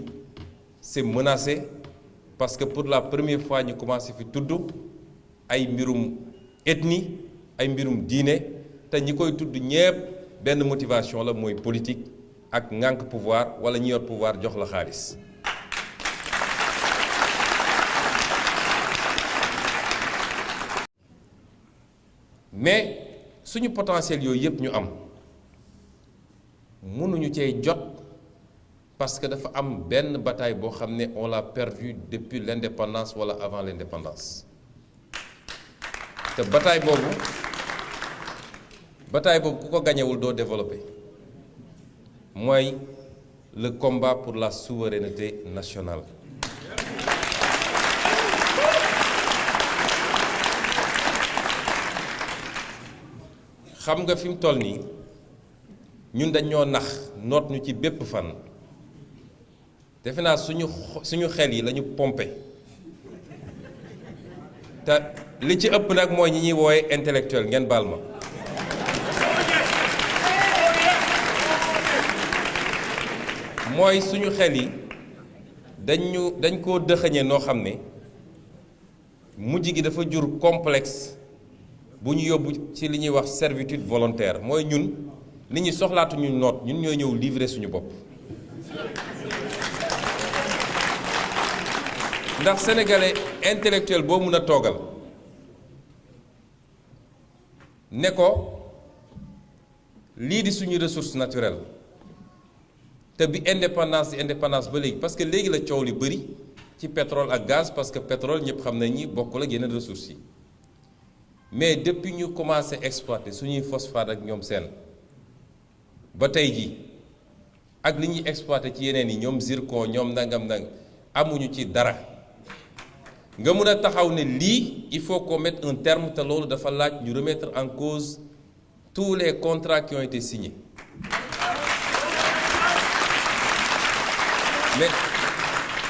c'est menacé parce que pour la première fois ñu commencé fi tudd ay mbirum ethnie ay mbirum diine te ñi koy tudd ñépp benn motivation la mooy politique ak ŋànk pouvoir wala ñi yor pouvoir jox la xaalis mais suñu potentiel yooyu yépp ñu am mënuñu cee jot parce que dafa am benn bataille boo xam ne on l'a perdu depuis l'indépendance wala avant l'indépendance te bataille boobu ku ko gañewul doo développer mooy le combat pour la souveraineté nationale. xam nga fi mu toll nii ñun dañoo nax noot ñu ci bépp fan defe naa suñu xel yi lañu pompé te li ci ëpp nag mooy ñi ñuy woowe intellectuel ngeen baal ma mooy suñu xel yi dañ koo dëxëñee noo xam ne mujj gi dafa jur complexe bu ñu yóbbu ci li ñuy wax servitude volontaire mooy ñun nit ñi soxlaatu ñu noot ñun ñoo ñëw livrer suñu bopp ndax sénégalais intellectuel boo mun a toogal ne ko lii di suñu ressource naturelle te bi indépendance ba léegi parce que léegi la coow li bëri ci pétrole ak gaz parce que pétrole ñëpp xam nañ ni bokkul ak yeneen ressources yi mais depuis ñu commencé exploiter suñuy phosphate ak ñoom seen ba tey jii ak li ñuy exploité ci yeneen yi ñoom zircon ñoom nangam amuñu ci dara nga mun a taxaw ne lii il faut qu'on mette un terme te loolu dafa laaj ñu remettre en cause tous les contrats qui ont été signés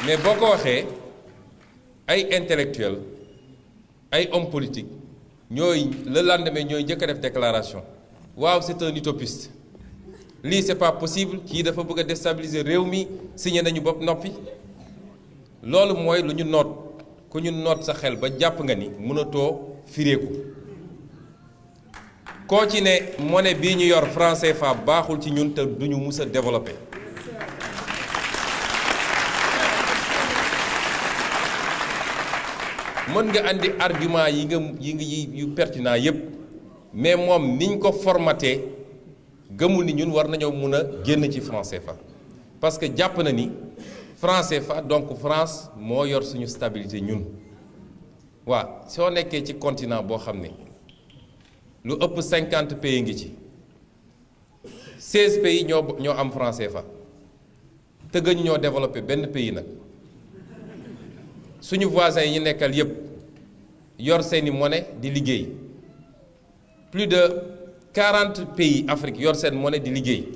mais boo ko waxee ay intellectuels ay hommes politiques ñooy le lendemain ñooy njëkk a def déclaration waaw c'est un utopiste lii c'est pas possible kii dafa bëgg a déstabiliser réew mi signé nañu bopp noppi loolu mooy lu ñu noot ku ñu noot sa xel ba jàpp nga ni mënatoo fireeku koo ci ne monnaie bii ñu yor franc CFA baaxul ci ñun te duñu mus a développé mën nga andi argument yu pertinent yépp mais moom niñ ko formaté gëmul ni ñun war nañoo mun a génn ci franc CFA parce que jàpp na ni franc CFA donc France moo yor suñu stabilité ñun waa soo nekkee ci continent boo xam ne lu ëpp 50 pays ngi ci 16 pays ñoo am franc CFA te gëñu ñoo développé benn pays nag suñu voisins yi ñu nekkal yépp yor seeni monnaie di liggéey plus de 40 pays Afrique yor seen monnaie di liggéey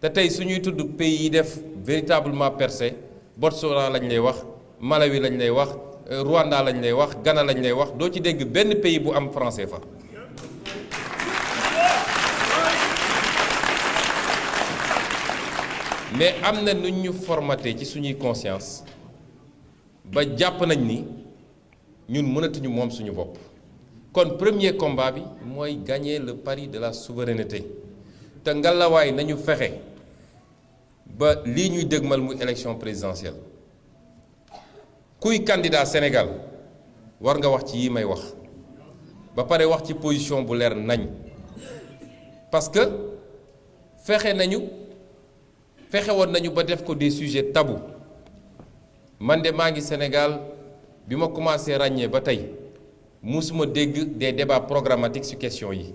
te tey suñuy tudd pays yi def véritablement percé Botswana lañ lay wax Malawi lañ lay wax Rwanda lañ lay wax Ghana lañ lay wax doo ci dégg benn pays bu am franc CFA mais am na nu ñu formaté ci suñuy conscience ba jàpp nañ ni ñun mënatuñu moom suñu bopp kon premier combat bi mooy gagner le pari de la souveraineté te ngalawaay nañu fexe ba lii ñuy dëgmal muy élection présidentielle kuy candidat Sénégal war nga wax ci yi may wax ba pare wax ci position bu leer nañ parce que fexe woon nañu ba def ko des sujets tabous man de maa ngi Sénégal bi ma commencé ràññee ba tey musuma dégg des débats programmatiques sur question yi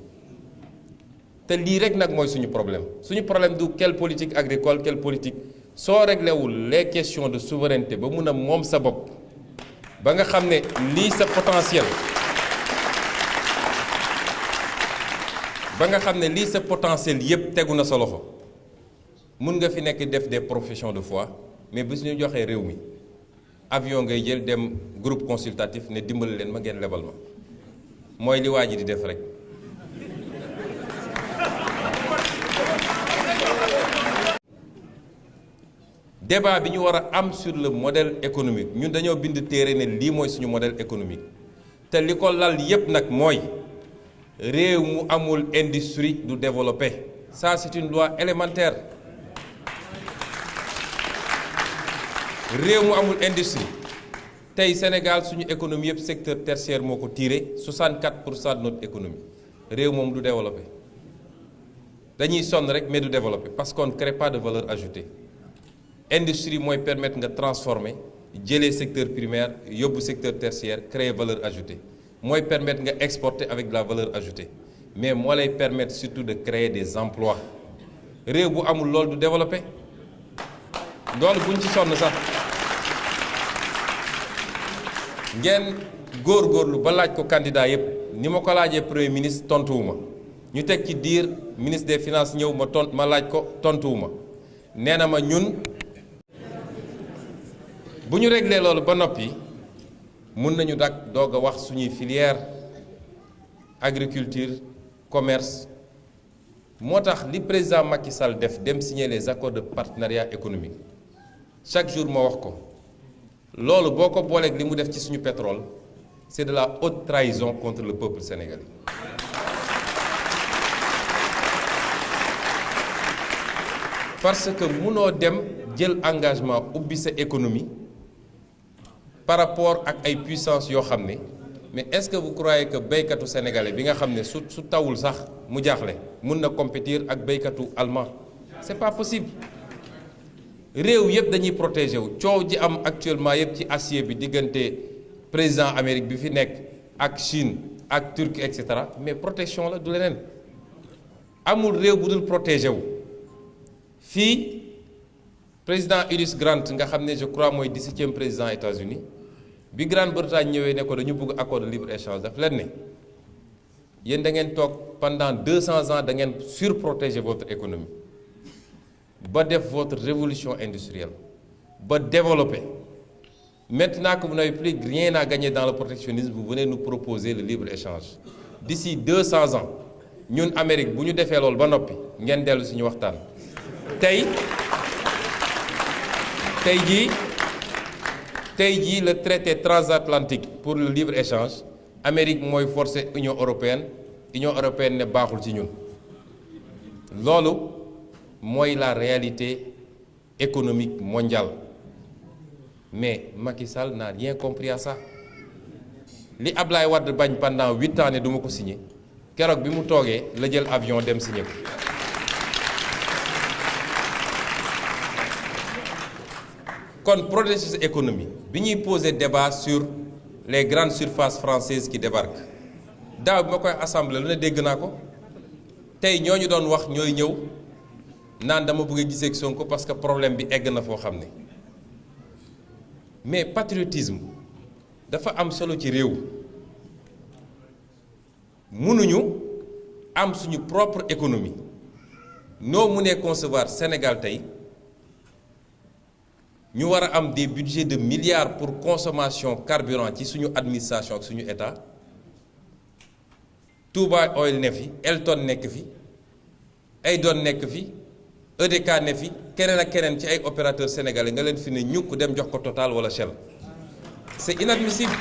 te lii rek nag mooy suñu problème du quelle politique agricole quelle politique soo réglé wul les questions de souveraineté ba mun a moom sa bopp ba nga xam ne lii sa potentiel yépp tegu na sa loxo mun nga fi nekk def des professions de foi mais bis ñu joxee réew mi avion ngay jël dem groupe consultatif ne dimbali leen ma ngeen lebal ma mooy li waa ji di def rek débat bi ñu war a am sur le modèle économique ñun dañoo bind téere ne lii mooy suñu modèle économique te li ko lal yépp nag mooy réew mu amul industrie du développé ça c'est une loi élémentaire réew mu amul industrie tey Sénégal suñu économie yëpp secteur tertiaire moo ko tiré 64% de notre économie réew moom du développé dañuy sonn rek mais du développé parce qu'on ne crée pas de valeur ajoutée industrie mooy permettre nga transformer jëlee secteur primaire yóbbu secteur tertiaire créer valeur ajoutée mooy permettre nga exporter avec de la valeur ajoutée mais moo lay permettre surtout de créer des emplois réew bu amul loolu du développé loolu buñ ci sonn sax ngeen góorgóorlu ba laaj ko candidat yépp ni ma ko laajee premier ministre tontuwuma ñu teg ci diir ministre des finances ñëw ma laaj ko tontuwuma nee na ma ñun bu ñu réglé loolu ba noppi mun nañu dak doog a wax suñuy filière agriculture commerce moo tax li président Macky Sall def dem signer les accords de partenariat économique chaque jour ma wax ko loolu boo ko booleeg li mu def ci suñu pétrole c'est de la haute trahison contre le peuple sénégalais parce que munoo dem jël engagement ubbi sa économie par rapport ak ay puissance yoo xam ne mais est-ce que vous croyez que béykatu sénégalais bi nga xam ne su tawul sax mu jaaxle mun na compétir ak béykatu allemand c'est pas possible réew yëpp dañuy protéger wu coow ji am actuellement yëpp ci acier bi diggante président Amérique bi fi nekk ak Chine ak Turquie et cetera mais protection la du leneen amul réew bu dul protéger wu fii président Ulysse Grant nga xam ne je crois mooy 17e président États-Unis bi Grande-Bretagne ñëwee ne ko dañu bëgg accord de libre échange daf leen ne yéen da ngeen toog pendant 200 ans da ngeen surprotéger votre économie ba def votre révolution industrielle ba développer. Maintenant que vous n'avez plus rien à gagner dans le protectionnisme, vous venez nous proposer le libre-échange. D'ici 200 ans, ñun Amérique bu ñu defee loolu ba noppi ngeen dellu suñu waxtaan. tey jii le traité transatlantique pour le libre-échange Amérique mooy forcer Union européenne ne baaxul ci ñun. loolu mooy la réalité économique mondiale. Mais Macky Sall n'a rien compris à ça li Ablaye Wade bañ pendant 8 ans ne du ma ko signé keroog bi mu toogee la jël avion dem signé ko. kon protéger sa économie bi ñuy poser débat sur les grandes surfaces françaises qui débarquent daaw bi ma koy assemblée lu ne dégg naa ko tey ñooñu doon wax ñooy ñëw naan dama bëgg a gisee ak Sonko parce que problème bi egg na foo xam ne. Mais patriotisme dafa am solo ci réew mënuñu am suñu propre économie noo mënee concevoir Sénégal tey ñu war a am des budgets de milliards pour consommation carburant ci suñu administration ak suñu état Touba Oil ne fi Elton nekk fi Aydon nekk fi EDK ne fi keneen ak keneen ci ay opérateurs sénégalais nga leen fi ne ñukk dem jox ko Total wala Shell c'est inadmissible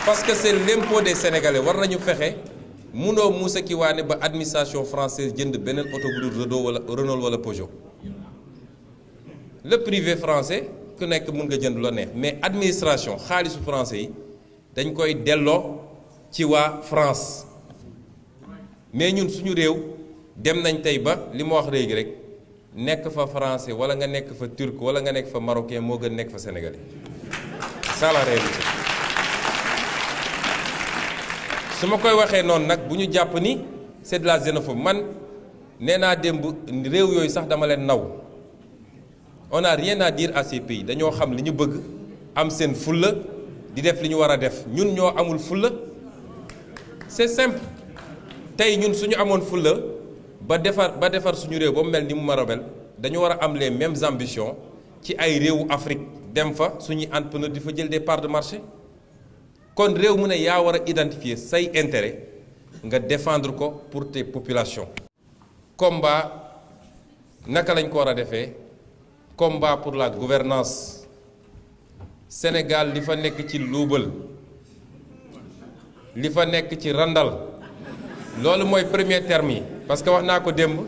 parce que c'est l'impôt des sénégalais war nañu fexe munoo muusa ki waane ba administration française jënd beneen oto bu dul Renault wala Peugeot le privé français ku nekk mun nga jënd loo neex mais administration xaalisu français yi dañ koy delloo ci waa France mais ñun suñu réew dem nañ tey ba li ma wax léegi rek nekk fa français wala nga nekk fa turc wala nga nekk fa marocain moo gën nekk fa sénégalais ça la réalité su ma koy waxee noonu nag bu ñu jàpp ni c'est de la xénophobie man nee naa démb réew yooyu sax dama leen naw on n'a rien à dire à ces pays dañoo xam li ñu bëgg am seen fulla di def li ñu war a def ñun ñoo amul fulla c'est simple tey ñun suñu amoon fulla ba defar suñu réew ba mu mel ni mu mar a mel dañu war a am les mêmes ambitions ci ay réewu Afrique dem fa suñuy entrepreneur di fa jël des parts de marché kon réew mu ne yaa war a identifier say intérêt nga défendre ko pour tes populations. combat naka lañ ko war a defee combat pour la gouvernance Sénégal li fa nekk ci luubal li fa nekk ci randal loolu mooy premier terme yi parce que wax naa ko démb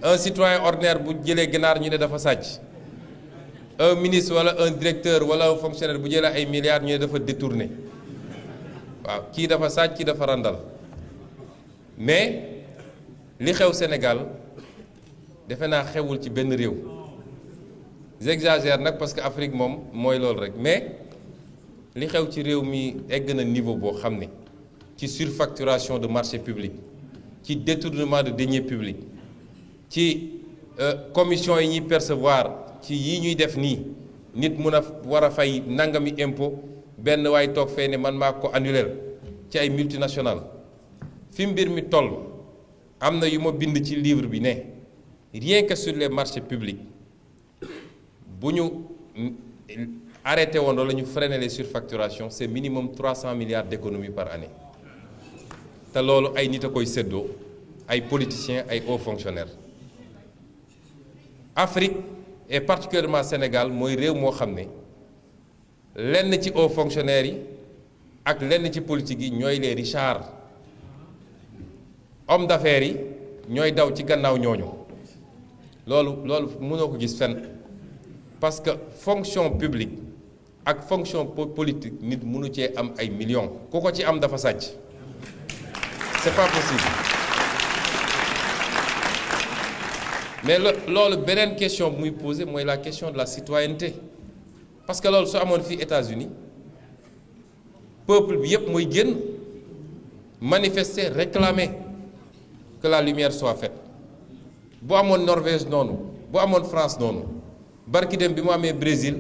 un citoyen ordinaire bu jëlee ginaar ñu ne dafa sàcc un ministre wala un directeur wala un fonctionnaire bu jëlee ay milliards ñu ne dafa détourné waaw kii dafa sàcc kii dafa randal mais li xew Sénégal defe naa xewul ci benn réew j'exagère nag parce que Afrique moom mooy loolu rek mais li xew ci réew mi egg na niveau boo xam ne ci surfacturation de marché public ci détournement de deniers publics ci commission yi ñuy percevoir ci yii ñuy def nii nit mun a war a fay nangami impôt benn waay toog fee ne man maa ko annuler ci ay multinationales fi mbir mi toll am na yu ma bind ci livre bi ne rien que sur les marchés publics bu ñu arrêté woon wala ñu freiner les surfacturations c'est minimum 300 milliards d'économies par année te loolu ay nit a koy séddoo ay politiciens ay hauts fonctionnaires Afrique et particulièrement Sénégal mooy réew moo xam ne lenn ci hauts fonctionnaires yi ak lenn ci politique yi ñooy les richards hommes d'affaires yi ñooy daw ci gannaaw ñooñu loolu mënoo ko gis fenn parce que fonction publique ak fonction politique nit mënu cee am ay millions ku ko ci am dafa sàcc c'est pas possible mais loolu beneen question bu muy poser mooy la question de la citoyenneté parce que loolu su amoon fii États-Unis peuple bi yépp mooy génn manifester réclamer que la lumière soit faite bu amoon Norvège noonu bu amoon France noonu barki dem bi mu amee Brésil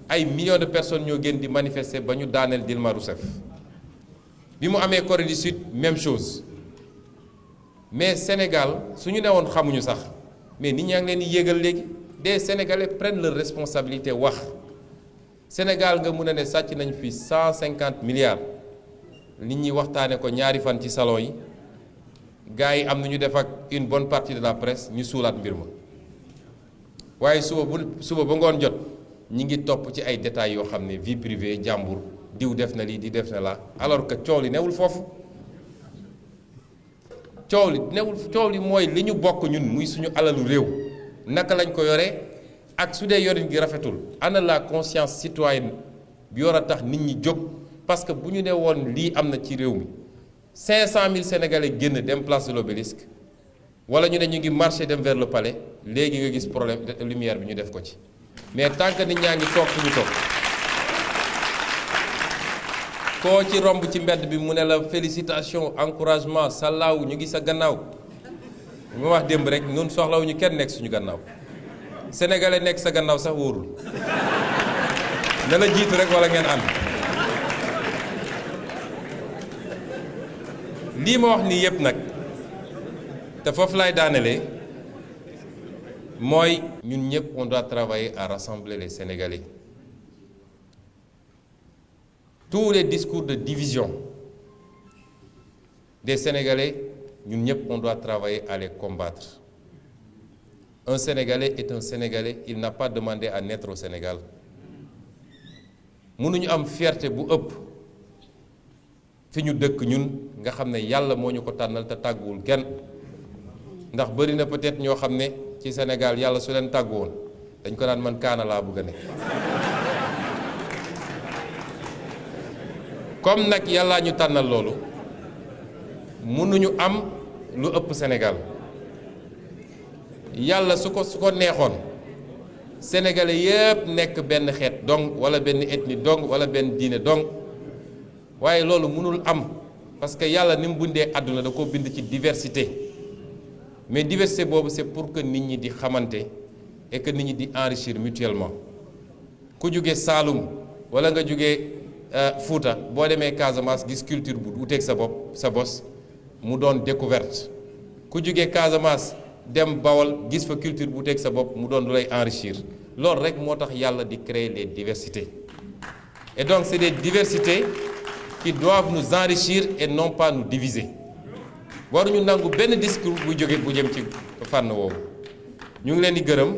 ay millions de personnes ñoo gën di manifester ba ñu daaneel Dilma Rousseff bi mu amee Corée du Sud même chose mais Sénégal su ñu newoon xamuñu sax mais nit ñaa ngi leen di yéegal léegi des Sénégalais prennent leur responsabilité wax Sénégal nga mun a ne sàcc nañ fi 150 milliards nit ñi waxtaane ko ñaari fan ci salon yi gars yi am na ñu def ak une bonne partie de la presse ñu suulaat mbir ma waaye suba ba ngoon jot ñi ngi topp ci ay détails yoo xam ne vie privée jàmbur diw def na lii di def na la alors que coow li newul foofu coow li mooy li ñu bokk ñun muy suñu alalu réew naka lañ ko yore ak su dee yorin gi rafetul ana la conscience citoyenne bi war a tax nit ñi jóg parce que bu ñu ne woon lii am na ci réew mi 500 000 Sénégalais génn dem place de l'Obélisque wala ñu ne ñu ngi marché dem vers le palais léegi nga gis problème de lumière bi ñu def ko ci mais tant que nit ñaa ngi toog fu ñu toog koo ci romb ci mbedd bi mu ne la félicitation encouragement sallaaw ñu ngi sa gannaaw li ma wax démb rek ñun soxlawuñu kenn nekk suñu gannaaw sénégalais nekk sa gannaaw sax wóorul na la jiitu rek wala ngeen ànd lii ma wax nii yépp nag te foofu laay daanelee mooy ñun ñëpp on doit travailler à rassembler les Sénégalais tous les discours de division des Sénégalais ñun ñëpp on doit travailler à les combattre. Un Sénégalais est un Sénégalais, il n'a pas demandé à naître au Sénégal. mënuñu am fierté bu ëpp fi ñu dëkk ñun nga xam ne yàlla moo ñu ko tànnal te tàgguwul kenn ndax bëri na peut-être ñoo xam ne ci Sénégal yàlla su leen tàggu woon dañ ko naan man kaana laa bëgg a nekk comme nag yàllaa ñu tànnal loolu mënuñu am lu ëpp Sénégal yàlla su ko neexoon sénégalais yépp nekk benn xeet dong wala benn ethnie dong wala benn diine dong waaye loolu mënul am parce que yàlla ni mu bindee àdduna da ko bind ci diversité mais diversité boobu c'est pour que nit ñi di xamante et que nit ñi di enrichir mutuellement ku jóge Saalum wala nga jóge Fuuta boo demee Casamance gis culture bu uteeg sa bos mu doon découverte ku jóge Casamance dem Bawol gis fa culture bu uteeg sa bopp mu doon lu lay enrichir loolu rek moo tax yàlla di créer les diversités et donc c'est des diversités qui doivent nous enrichir et non pas nous diviser waruñu nangu benn discours bu jëm ci fànn woowu ñu ngi leen di gërëm